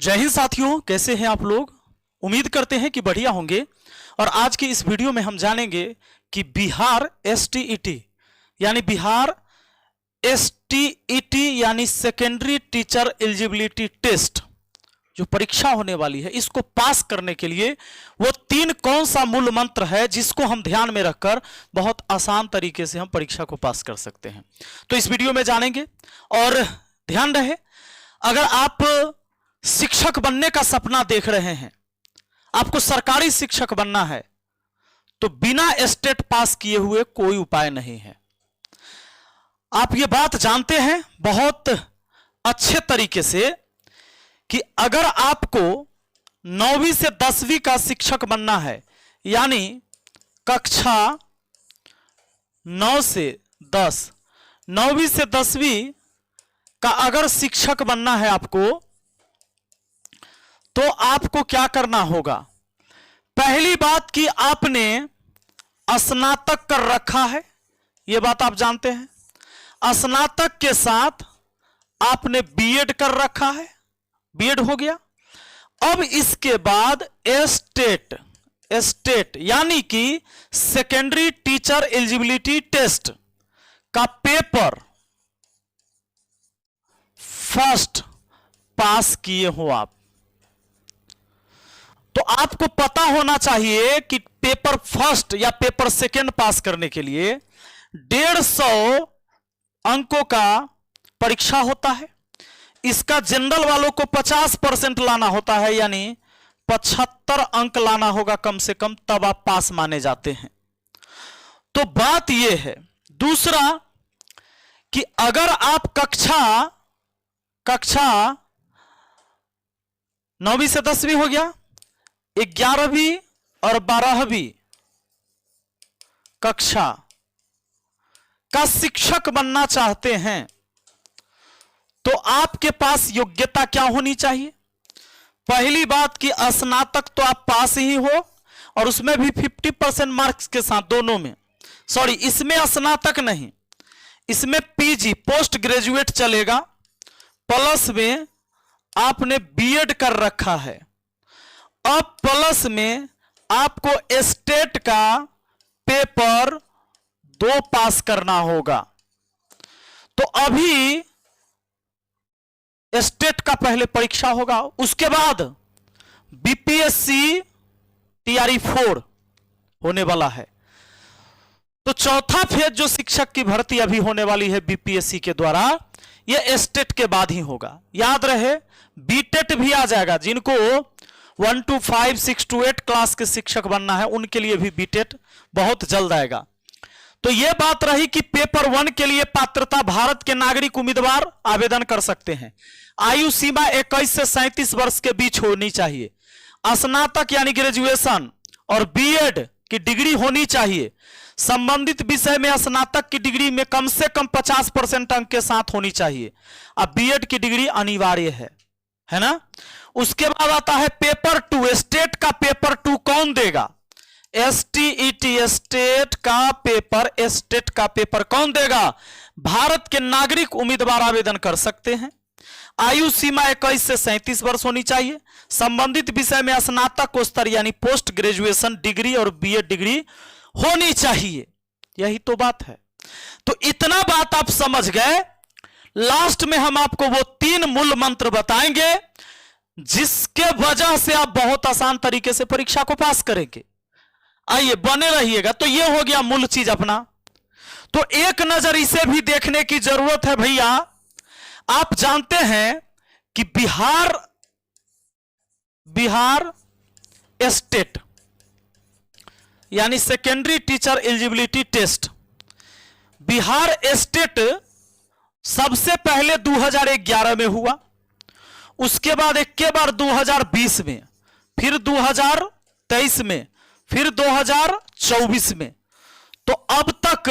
जय हिंद साथियों, कैसे हैं आप लोग। उम्मीद करते हैं कि बढ़िया होंगे। और आज की इस वीडियो में हम जानेंगे कि बिहार एसटीईटी यानी सेकेंडरी टीचर एलिजिबिलिटी टेस्ट जो परीक्षा होने वाली है, इसको पास करने के लिए वो कौन सा मूल मंत्र है जिसको हम ध्यान में रखकर बहुत आसान तरीके से हम परीक्षा को पास कर सकते हैं। तो इस वीडियो में जानेंगे। और ध्यान रहे, अगर आप शिक्षक बनने का सपना देख रहे हैं, आपको सरकारी शिक्षक बनना है, तो बिना स्टेट पास किए हुए कोई उपाय नहीं है। आप ये बात जानते हैं बहुत अच्छे तरीके से कि अगर आपको 9वीं से 10वीं का शिक्षक बनना है, यानी कक्षा 9 से 10, 9वीं से 10वीं का अगर शिक्षक बनना है आपको, तो आपको क्या करना होगा। पहली बात कि आपने स्नातक कर रखा है, यह बात आप जानते हैं। स्नातक के साथ आपने बीएड कर रखा है, बीएड हो गया। अब इसके बाद स्टेट यानी कि सेकेंडरी टीचर एलिजिबिलिटी टेस्ट का पेपर फर्स्ट पास किए हो आप, तो आपको पता होना चाहिए कि पेपर फर्स्ट या पेपर सेकेंड पास करने के लिए 150 अंकों का परीक्षा होता है। इसका जनरल वालों को 50% लाना होता है, यानी 75 अंक लाना होगा कम से कम, तब आप पास माने जाते हैं। तो बात यह है। दूसरा कि अगर आप कक्षा 9वीं से 10वीं हो गया, 11वीं और 12वीं कक्षा का शिक्षक बनना चाहते हैं, तो आपके पास योग्यता क्या होनी चाहिए। पहली बात कि स्नातक तो आप पास ही हो, और उसमें भी 50% मार्क्स के साथ, दोनों में। सॉरी, इसमें स्नातक नहीं, इसमें पीजी पोस्ट ग्रेजुएट चलेगा, प्लस में आपने बीएड कर रखा है। अब प्लस में आपको स्टेट का पेपर 2 पास करना होगा। तो अभी स्टेट का पहले परीक्षा होगा, उसके बाद बीपीएससी टीआरई 4 होने वाला है। तो चौथा फेज जो शिक्षक की भर्ती अभी होने वाली है बीपीएससी के द्वारा, यह स्टेट के बाद ही होगा। याद रहे, बीटेट भी आ जाएगा। जिनको 1 to 5, 6 to 8 क्लास के शिक्षक बनना है, उनके लिए भी बीटेट बहुत जल्द आएगा। तो यह बात रही कि पेपर 1 के लिए पात्रता भारत के नागरिक उम्मीदवार आवेदन कर सकते हैं। आयु सीमा 21 से 37 वर्ष के बीच होनी चाहिए। स्नातक यानी ग्रेजुएशन और बीएड की डिग्री होनी चाहिए। संबंधित विषय में स्नातक की डिग्री में कम से कम 50% अंक के साथ होनी चाहिए। अब बीएड की डिग्री अनिवार्य है ना। उसके बाद आता है पेपर 2। स्टेट का पेपर 2 कौन देगा। एसटीईटी स्टेट का पेपर कौन देगा। भारत के नागरिक उम्मीदवार आवेदन कर सकते हैं। आयु सीमा 21 से 37 वर्ष होनी चाहिए। संबंधित विषय में स्नातकोत्तर यानी पोस्ट ग्रेजुएशन डिग्री और बीएड डिग्री होनी चाहिए। यही तो बात है। तो इतना बात आप समझ गए। लास्ट में हम आपको वो 3 मूल मंत्र बताएंगे जिसके वजह से आप बहुत आसान तरीके से परीक्षा को पास करेंगे। आइए, बने रहिएगा। तो ये हो गया मूल चीज अपना। तो एक नजर इसे भी देखने की जरूरत है भैया। आप जानते हैं कि बिहार स्टेट यानी secondary teacher eligibility test, Bihar state सबसे पहले 2011 में हुआ, उसके बाद एक के बार 2020 में, फिर 2023 में, फिर 2024 में। तो अब तक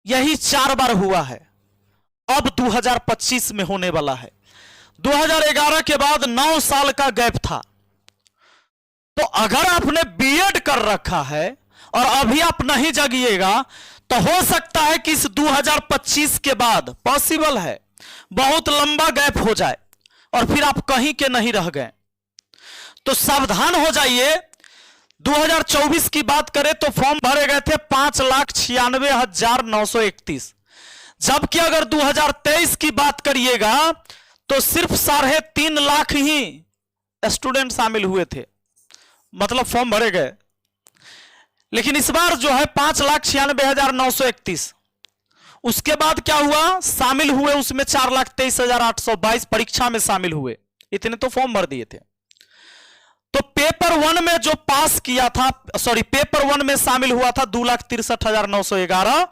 यही 4 बार हुआ है। अब 2025 में होने वाला है। 2011 के बाद 9 साल का गैप था। तो अगर आपने बीएड कर रखा है और अभी आप नहीं जगिएगा, तो हो सकता है कि इस 2025 के बाद, पॉसिबल है, बहुत लंबा गैप हो जाए। और फिर आप कहीं के नहीं रह गए। तो सावधान हो जाइए। 2024 की बात करें तो फॉर्म भरे गए थे 5,96,931, जबकि अगर 2023 की बात करिएगा तो सिर्फ 3.5 लाख ही स्टूडेंट शामिल हुए थे, मतलब फॉर्म भरे गए। लेकिन इस बार जो है 5,96,931, उसके बाद क्या हुआ, शामिल हुए उसमें 4,23,822 परीक्षा में शामिल हुए, इतने तो फॉर्म भर दिए थे। तो पेपर 1 में जो पास किया था, पेपर 1 में शामिल हुआ था 2,63,911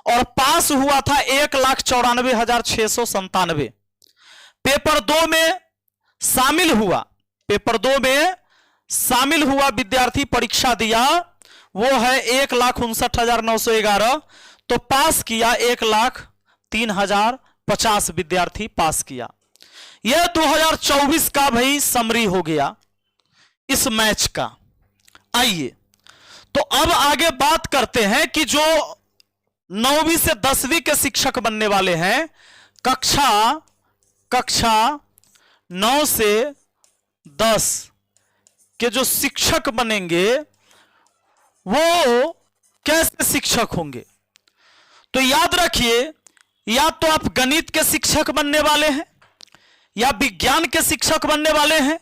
और पास हुआ था 1,94,697। पेपर 2 में शामिल हुआ, पेपर 2 में शामिल हुआ विद्यार्थी परीक्षा दिया, वो है 1,59,911, तो पास किया 1,03,050 विद्यार्थी पास किया। यह 2024 का भाई समरी हो गया इस मैच का। आइए तो अब आगे बात करते हैं कि जो 9वीं से 10वीं के शिक्षक बनने वाले हैं, कक्षा 9 से 10 के जो शिक्षक बनेंगे वो कैसे शिक्षक होंगे। तो याद रखिए, या तो आप गणित के शिक्षक बनने वाले हैं, या विज्ञान के शिक्षक बनने वाले हैं,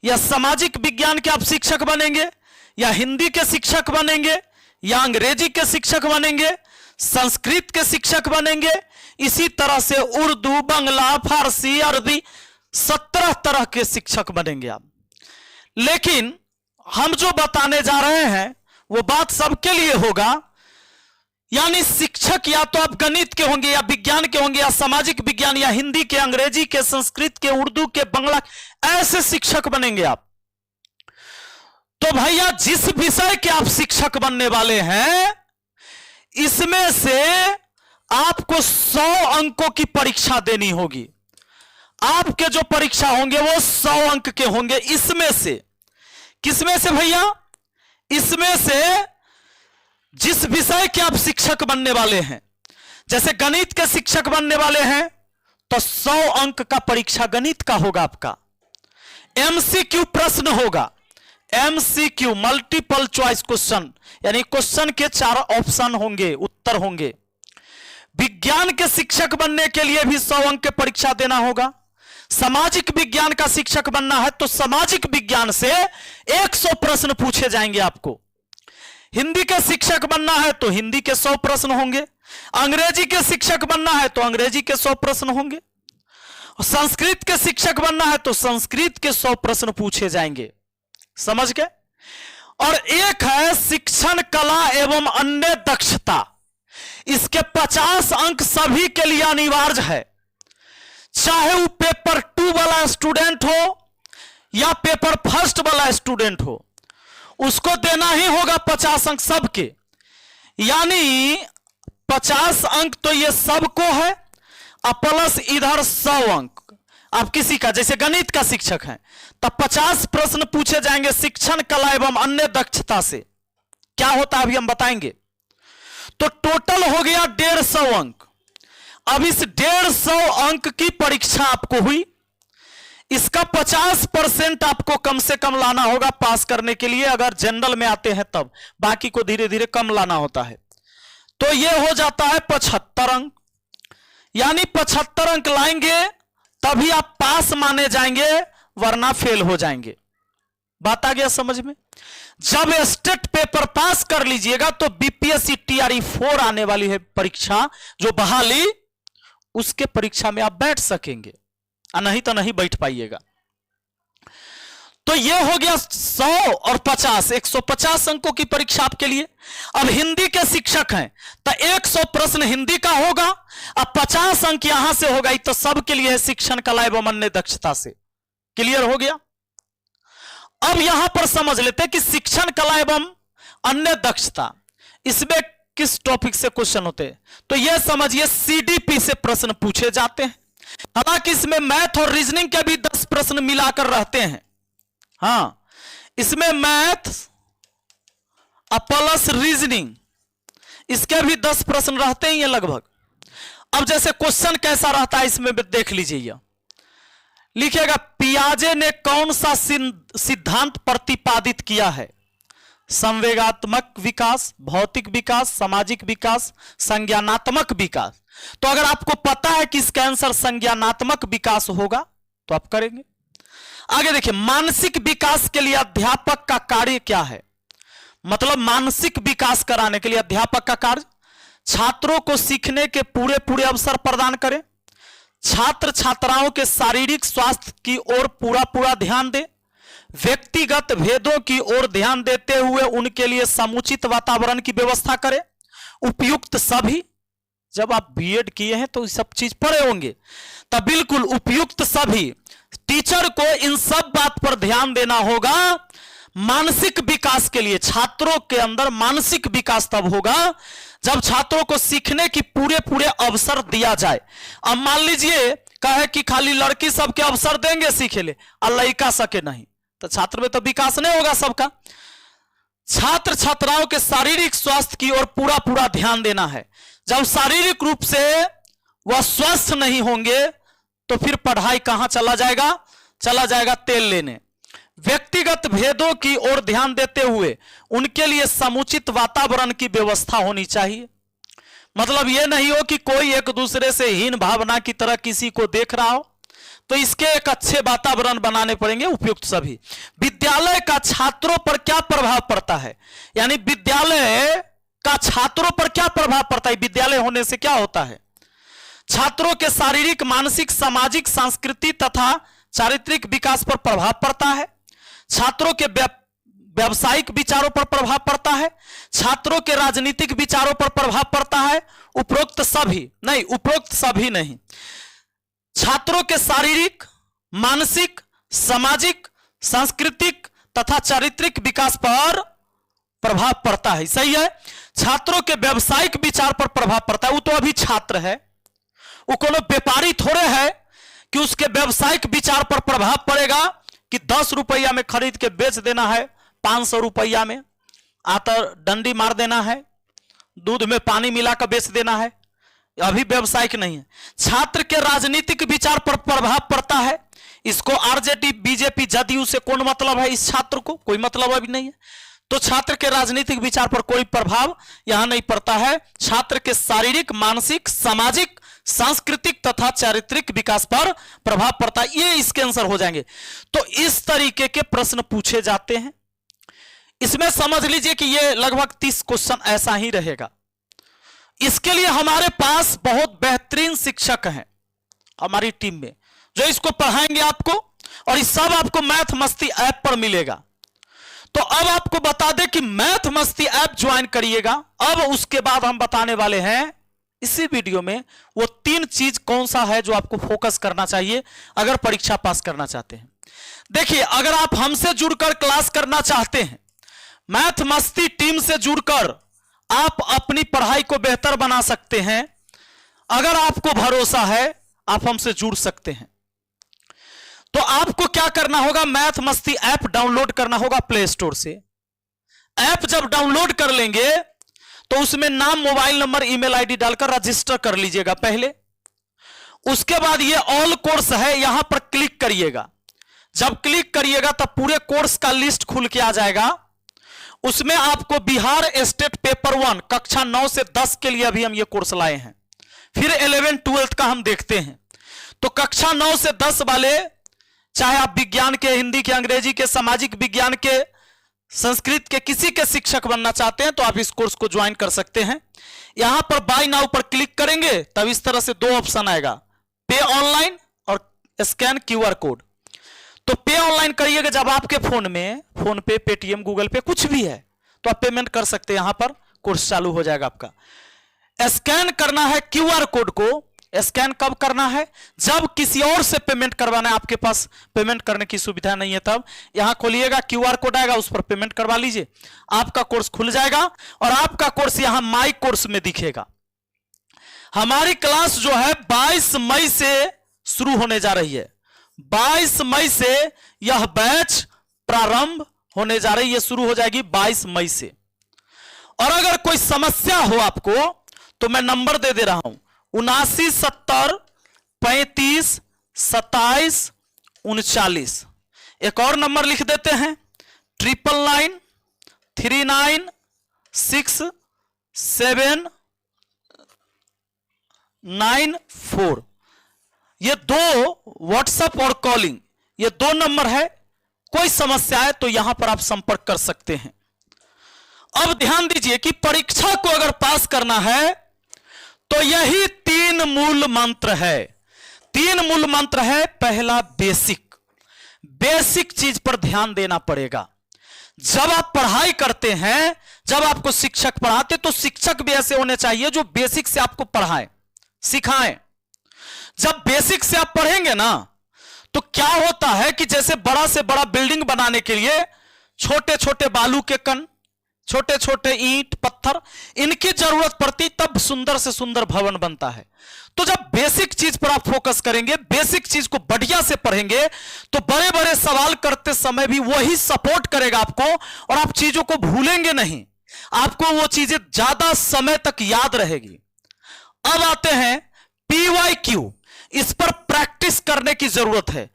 या सामाजिक विज्ञान के आप शिक्षक बनेंगे, या हिंदी के शिक्षक बनेंगे, या अंग्रेजी के शिक्षक बनेंगे, संस्कृत के शिक्षक बनेंगे, इसी तरह से उर्दू, बंगला, फारसी, अरबी 17 तरह के शिक्षक बनेंगे आप। लेकिन हम जो बताने जा रहे हैं वो बात सबके लिए होगा, यानी शिक्षक या तो आप गणित के होंगे, या विज्ञान के होंगे, या सामाजिक विज्ञान, या हिंदी के, अंग्रेजी के, संस्कृत के, उर्दू के, बंगला, ऐसे शिक्षक बनेंगे आप। तो भैया जिस विषय के आप शिक्षक बनने वाले हैं, इसमें से आपको 100 अंकों की परीक्षा देनी होगी। आपके जो परीक्षा होंगे वो 100 अंक के होंगे। इसमें से किसमें से भैया, इसमें से जिस विषय के आप शिक्षक बनने वाले हैं, जैसे गणित के शिक्षक बनने वाले हैं तो 100 अंक का परीक्षा गणित का होगा आपका। एमसीक्यू प्रश्न होगा, एमसीक्यू मल्टीपल चॉइस क्वेश्चन, यानी क्वेश्चन के 4 ऑप्शन होंगे, उत्तर होंगे। विज्ञान के शिक्षक बनने के लिए भी 100 अंक की परीक्षा देना होगा। सामाजिक विज्ञान का शिक्षक बनना है तो सामाजिक विज्ञान से 100 प्रश्न पूछे जाएंगे आपको। हिंदी के शिक्षक बनना है तो हिंदी के 100 प्रश्न होंगे। अंग्रेजी के शिक्षक बनना है तो अंग्रेजी के 100 प्रश्न होंगे। और संस्कृत के शिक्षक बनना है तो संस्कृत के 100 प्रश्न पूछे जाएंगे। समझ गए। और एक है शिक्षण कला एवं अन्य दक्षता, इसके 50 अंक सभी के लिए अनिवार्य है, चाहे वो पेपर 2 वाला स्टूडेंट हो या पेपर फर्स्ट वाला स्टूडेंट हो, उसको देना ही होगा 50 अंक सबके। यानी 50 अंक तो ये सबको है, और प्लस इधर 100 अंक आप किसी का, जैसे गणित का शिक्षक है तब 50 प्रश्न पूछे जाएंगे शिक्षण कला एवं अन्य दक्षता से। क्या होता है अभी हम बताएंगे। तो टोटल हो गया 150 अंक। अब इस 150 अंक की परीक्षा आपको हुई, इसका 50% आपको कम से कम लाना होगा पास करने के लिए, अगर जनरल में आते हैं तब, बाकी को धीरे धीरे कम लाना होता है। तो यह हो जाता है 75 अंक, यानी 75 अंक लाएंगे तभी आप पास माने जाएंगे, वरना फेल हो जाएंगे। बात आ गया समझ में। जब स्टेट पेपर पास कर लीजिएगा तो बीपीएससी टीआरई 4 आने वाली है परीक्षा, जो बहाली, उसके परीक्षा में आप बैठ सकेंगे, नहीं तो नहीं बैठ पाइएगा। तो यह हो गया 100 और 50, 150 अंकों की परीक्षा आपके लिए। अब हिंदी के शिक्षक हैं तो 100 प्रश्न हिंदी का होगा, अब 50 अंक यहां से होगा, तो सबके लिए है शिक्षण कला एवं अन्य दक्षता से। क्लियर हो गया। अब यहां पर समझ लेते हैं कि शिक्षण कला एवं अन्य दक्षता, इसमें किस टॉपिक से क्वेश्चन होते हैं। तो यह समझिए सीडीपी से प्रश्न पूछे जाते हैं। हालांकि इसमें मैथ और रीजनिंग के भी 10 प्रश्न मिलाकर रहते हैं। हां, इसमें मैथ प्लस रीजनिंग, इसके भी 10 प्रश्न रहते ही हैं लगभग। अब जैसे क्वेश्चन कैसा रहता है इसमें देख लीजिए। लिखेगा पियाजे ने कौन सा सिद्धांत प्रतिपादित किया है? संवेगात्मक विकास, भौतिक विकास, सामाजिक विकास, संज्ञानात्मक विकास। तो अगर आपको पता है कि इसका आंसर संज्ञानात्मक विकास होगा तो आप करेंगे। आगे देखिए, मानसिक विकास के लिए अध्यापक का कार्य क्या है? मतलब मानसिक विकास कराने के लिए अध्यापक का कार्य छात्रों को सीखने के पूरे पूरे अवसर प्रदान करें, छात्र छात्राओं के शारीरिक स्वास्थ्य की ओर पूरा पूरा ध्यान दें, व्यक्तिगत भेदों की ओर ध्यान देते हुए उनके लिए समुचित वातावरण की व्यवस्था करें, उपयुक्त सभी, जब आप बीएड किए हैं तो सब चीज पढ़े होंगे, तब बिल्कुल उपयुक्त सभी टीचर को इन सब बात पर ध्यान देना होगा। मानसिक विकास के लिए छात्रों के अंदर मानसिक विकास तब होगा जब छात्रों को सीखने की पूरे पूरे अवसर दिया जाए। अब मान लीजिए कहे कि खाली लड़की सबके अवसर देंगे सीखे ले और लड़का सके नहीं, तो छात्र में तो विकास नहीं होगा सबका। छात्र छात्राओं के शारीरिक स्वास्थ्य की ओर पूरा पूरा ध्यान देना है। जब शारीरिक रूप से वह स्वस्थ नहीं होंगे तो फिर पढ़ाई कहां चला जाएगा? चला जाएगा तेल लेने। व्यक्तिगत भेदों की ओर ध्यान देते हुए उनके लिए समुचित वातावरण की व्यवस्था होनी चाहिए। मतलब यह नहीं हो कि कोई एक दूसरे से हीन भावना की तरह किसी को देख रहा हो, तो इसके एक अच्छे वातावरण बनाने पड़ेंगे, उपयुक्त सभी। विद्यालय का छात्रों पर क्या प्रभाव पड़ता है? यानी विद्यालय का छात्रों पर क्या प्रभाव पड़ता है? विद्यालय होने से क्या होता है? छात्रों के शारीरिक, मानसिक, सामाजिक, सांस्कृतिक तथा चारित्रिक विकास पर प्रभाव पड़ता है। छात्रों के व्यावसायिक विचारों पर प्रभाव पड़ता है। छात्रों के राजनीतिक विचारों पर प्रभाव पड़ता है। उपरोक्त सभी नहीं, उपरोक्त सभी नहीं, छात्रों के शारीरिक, मानसिक, सामाजिक, सांस्कृतिक तथा चारित्रिक विकास पर प्रभाव पड़ता है। सही है। छात्रों के व्यावसायिक विचार पर प्रभाव पड़ता है। वो तो अभी छात्र है, वो कोनो व्यापारी थोड़े है कि उसके व्यावसायिक विचार पर प्रभाव पड़ेगा कि 10 रुपया में खरीद के बेच देना है, 500 रुपया में आतर डंडी मार देना है, दूध में पानी मिलाकर बेच देना है। अभी व्यावसायिक नहीं है। छात्र के राजनीतिक विचार पर प्रभाव पड़ता है। इसको आरजेडी, बीजेपी, जदयू से कौन मतलब है? इस छात्र को कोई मतलब अभी नहीं है। तो छात्र के राजनीतिक विचार पर कोई प्रभाव यहां नहीं पड़ता है। छात्र के शारीरिक, मानसिक, सामाजिक, सांस्कृतिक तथा चारित्रिक विकास पर प्रभाव पड़ता है। ये इसके आंसर हो जाएंगे। तो इस तरीके के प्रश्न पूछे जाते हैं। इसमें समझ लीजिए कि ये लगभग 30 क्वेश्चन ऐसा ही रहेगा। इसके लिए हमारे पास बहुत बेहतरीन शिक्षक हैं हमारी टीम में, जो इसको पढ़ाएंगे आपको, और इस सब आपको मैथ मस्ती ऐप पर मिलेगा। तो अब आपको बता दें कि मैथ मस्ती ऐप ज्वाइन करिएगा। अब उसके बाद हम बताने वाले हैं इसी वीडियो में वो 3 चीज कौन सा है जो आपको फोकस करना चाहिए अगर परीक्षा पास करना चाहते हैं। देखिए, अगर आप हमसे जुड़कर क्लास करना चाहते हैं, मैथ मस्ती टीम से जुड़कर आप अपनी पढ़ाई को बेहतर बना सकते हैं। अगर आपको भरोसा है, आप हमसे जुड़ सकते हैं। तो आपको क्या करना होगा? मैथ मस्ती ऐप डाउनलोड करना होगा प्ले स्टोर से। ऐप जब डाउनलोड कर लेंगे तो उसमें नाम, मोबाइल नंबर, ईमेल आईडी डालकर रजिस्टर कर लीजिएगा पहले। उसके बाद ये ऑल कोर्स है, यहां पर क्लिक करिएगा। जब क्लिक करिएगा तब पूरे कोर्स का लिस्ट खुल के आ जाएगा। उसमें आपको बिहार स्टेट पेपर 1 कक्षा 9 से 10 के लिए अभी हम ये कोर्स लाए हैं। फिर 11, 12 का हम देखते हैं। तो कक्षा 9 से 10 वाले, चाहे आप विज्ञान के, हिंदी के, अंग्रेजी के, सामाजिक विज्ञान के, संस्कृत के, किसी के शिक्षक बनना चाहते हैं तो आप इस कोर्स को ज्वाइन कर सकते हैं। यहां पर बाय नाउ पर क्लिक करेंगे तब इस तरह से 2 ऑप्शन आएगा, पे ऑनलाइन और स्कैन क्यूआर कोड। तो पे ऑनलाइन करिएगा जब आपके फोन में, फोन पे, पेटीएम, गूगल पे कुछ भी है तो आप पेमेंट कर सकते हैं। यहां पर कोर्स चालू हो जाएगा आपका। स्कैन करना है क्यूआर कोड को। स्कैन कब करना है? जब किसी और से पेमेंट करवाना है, आपके पास पेमेंट करने की सुविधा नहीं है तब। यहां खोलिएगा, क्यूआर कोड आएगा, उस पर पेमेंट करवा लीजिए, आपका कोर्स खुल जाएगा और आपका कोर्स यहां माई कोर्स में दिखेगा। हमारी क्लास जो है 22 मई से शुरू होने जा रही है। 22 मई से यह बैच प्रारंभ होने जा रही है, शुरू हो जाएगी 22 मई से। और अगर कोई समस्या हो आपको तो मैं नंबर दे दे रहा हूं, 79 70 35 27 39। एक और नंबर लिख देते हैं 9999694794। ये दो व्हाट्सएप और कॉलिंग, ये दो नंबर है। कोई समस्या है तो यहां पर आप संपर्क कर सकते हैं। अब ध्यान दीजिए कि परीक्षा को अगर पास करना है तो यही 3 मूल मंत्र है। 3 मूल मंत्र है। पहला बेसिक चीज पर ध्यान देना पड़ेगा। जब आप पढ़ाई करते हैं, जब आपको शिक्षक पढ़ाते, तो शिक्षक भी ऐसे होने चाहिए जो बेसिक से आपको पढ़ाएं, सिखाएं। जब बेसिक से आप पढ़ेंगे ना, तो क्या होता है कि जैसे बड़ा से बड़ा बिल्डिंग बनाने के लिए छोटे छोटे बालू के कण, छोटे छोटे ईंट पत्थर, इनकी जरूरत पड़ती, तब सुंदर से सुंदर भवन बनता है। तो जब बेसिक चीज पर आप फोकस करेंगे, बेसिक चीज को बढ़िया से पढ़ेंगे, तो बड़े बड़े सवाल करते समय भी वही सपोर्ट करेगा आपको, और आप चीजों को भूलेंगे नहीं, आपको वो चीजें ज्यादा समय तक याद रहेगी। अब आते हैं PYQ। इस पर प्रैक्टिस करने की जरूरत है।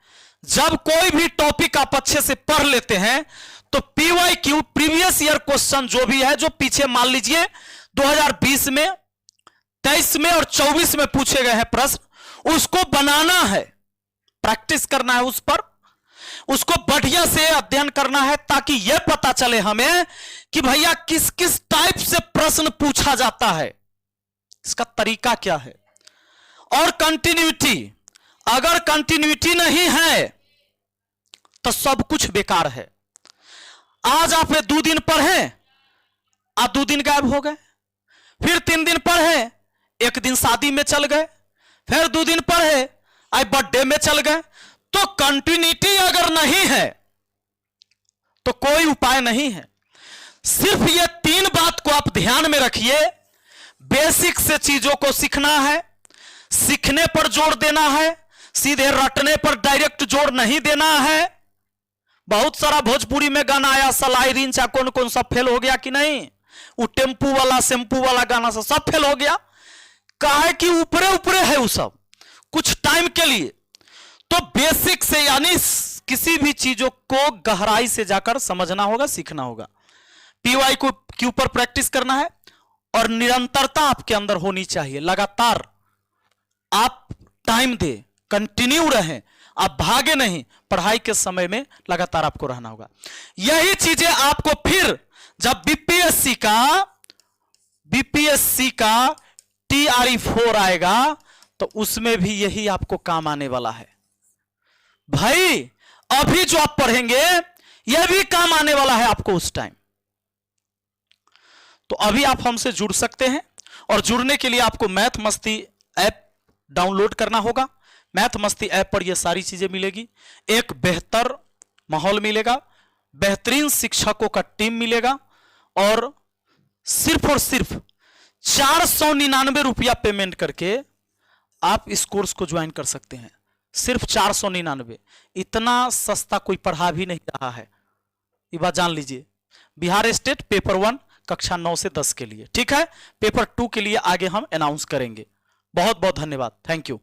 जब कोई भी टॉपिक आप अच्छे से पढ़ लेते हैं, तो PYQ, प्रीवियस ईयर क्वेश्चन जो भी है, जो पीछे मान लीजिए 2020 में, 23 में और 24 में पूछे गए हैं प्रश्न, उसको बनाना है, प्रैक्टिस करना है उस पर, उसको बढ़िया से अध्ययन करना है, ताकि यह पता चले हमें कि भैया किस किस टाइप से प्रश्न पूछा जाता है, इसका तरीका क्या है। और कंटिन्यूटी, अगर कंटिन्यूटी नहीं है तो सब कुछ बेकार है। आज आप 2 दिन पढ़े, आप 2 दिन गायब हो गए, फिर 3 दिन पढ़े, 1 दिन शादी में चल गए, फिर 2 दिन पढ़े, आज बर्थडे में चल गए। तो कंटिन्यूटी अगर नहीं है तो कोई उपाय नहीं है। सिर्फ ये 3 बात को आप ध्यान में रखिए। बेसिक से चीजों को सीखना है, सीखने पर जोर देना है, सीधे रटने पर डायरेक्ट जोर नहीं देना है। बहुत सारा भोजपुरी में गाना आया, सलाई रिंचा कौन कौन सब फेल हो गया कि नहीं, वो टेम्पू वाला शैम्पू वाला गाना सब फेल हो गया। काहे कि ऊपरे ऊपरे है वो सब, कुछ टाइम के लिए। तो बेसिक से, यानी किसी भी चीजों को गहराई से जाकर समझना होगा, सीखना होगा। PYQ पर प्रैक्टिस करना है, और निरंतरता आपके अंदर होनी चाहिए। लगातार आप टाइम दे, कंटिन्यू रहें, आप भागे नहीं, पढ़ाई के समय में लगातार आपको रहना होगा। यही चीजें आपको फिर जब बीपीएससी का TRE4 आएगा, तो उसमें भी यही आपको काम आने वाला है। भाई अभी जो आप पढ़ेंगे यह भी काम आने वाला है आपको उस टाइम। तो अभी आप हमसे जुड़ सकते हैं, और जुड़ने के लिए आपको मैथ मस्ती ऐप डाउनलोड करना होगा। मैथ मस्ती ऐप पर यह सारी चीजें मिलेगी। एक बेहतर माहौल मिलेगा, बेहतरीन शिक्षकों का टीम मिलेगा, और सिर्फ 499 रुपया पेमेंट करके आप इस कोर्स को ज्वाइन कर सकते हैं। सिर्फ 499। इतना सस्ता कोई पढ़ा भी नहीं रहा है, ये बात जान लीजिए। बिहार स्टेट पेपर 1 कक्षा 9 से 10 के लिए, ठीक है। पेपर 2 के लिए आगे हम अनाउंस करेंगे। बहुत बहुत धन्यवाद, थैंक यू।